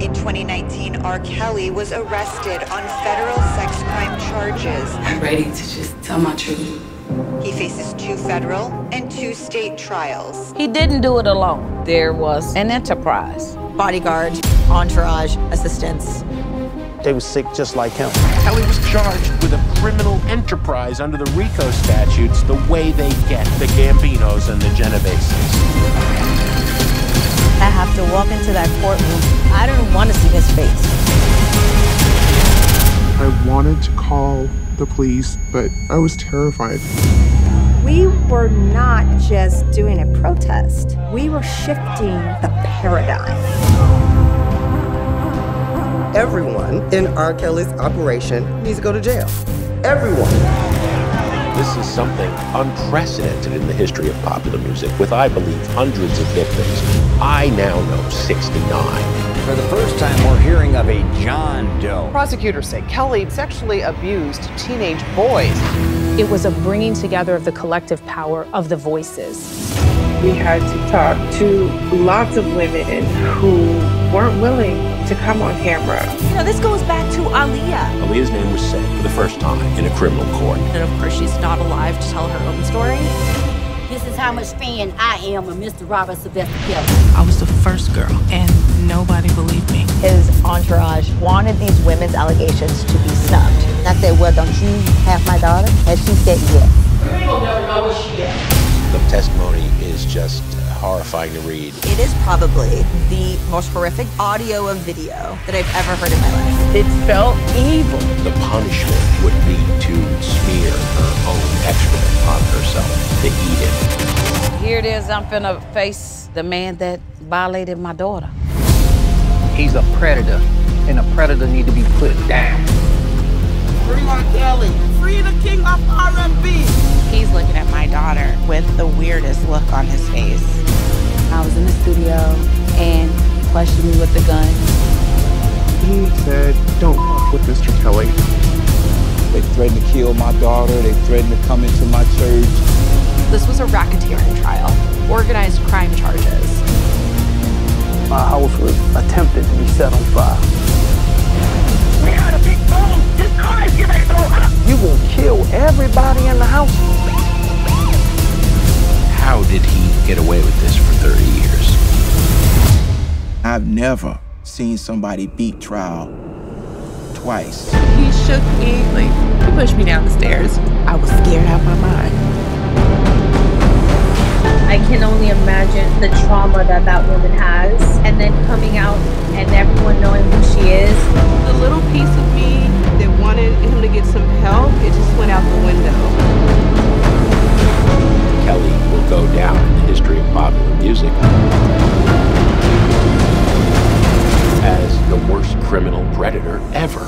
In 2019, R. Kelly was arrested on federal sex crime charges. I'm ready to just tell my truth. He faces 2 federal and 2 state trials. He didn't do it alone. There was an enterprise. Bodyguard, entourage, assistants. They were sick just like him. Kelly was charged with a criminal enterprise under the RICO statutes, the way they get the Gambinos and the Genoveses. I have to walk into that courtroom. I don't want to see his face. I wanted to call the police, but I was terrified. We were not just doing a protest. We were shifting the paradigm. Everyone in R. Kelly's operation needs to go to jail. Everyone. This is something unprecedented in the history of popular music, with, I believe, hundreds of victims. I now know 69. For the first time, we're hearing of a John Doe. Prosecutors say Kelly sexually abused teenage boys. It was a bringing together of the collective power of the voices. We had to talk to lots of women who weren't willing to come on camera. You know, this goes back to Aaliyah. Aaliyah's name was said for the first time in a criminal court. And of course, she's not alive to tell her own story. This is how much fan I am of Mr. Robert Sylvester Kelly. I was the first girl, and nobody believed me. His entourage wanted these women's allegations to be snubbed. I said, well, don't you have my daughter? And she said, yes. You will never know what she is. The testimony is just horrifying to read. It is probably the most horrific audio and video that I've ever heard in my life. It felt evil. The punishment would be to smear her own excrement on herself, to eat it. Here it is, I'm finna face the man that violated my daughter. He's a predator, and a predator need to be put down. Free R. Kelly. Free the king of R&B. He's looking at my daughter with the weirdest look on his face. I was in the studio and he questioned me with the gun. He said, don't fuck with Mr. Kelly. They threatened to kill my daughter. They threatened to come into my church. This was a racketeering trial, organized crime charges. My house was attempted to be set on fire. We had a big bomb. This car is getting blown up. You will kill everybody in the house? How did he get away with this for 30 years? I've never seen somebody beat trial twice. He shook me, he pushed me down the stairs. I was scared out of my mind. I can only imagine the trauma that that woman has, and then coming out and everyone knowing who she is. The little piece of me that wanted him to get some help, it just went out the window. Kelly will go down in the history of popular music as the worst criminal predator ever.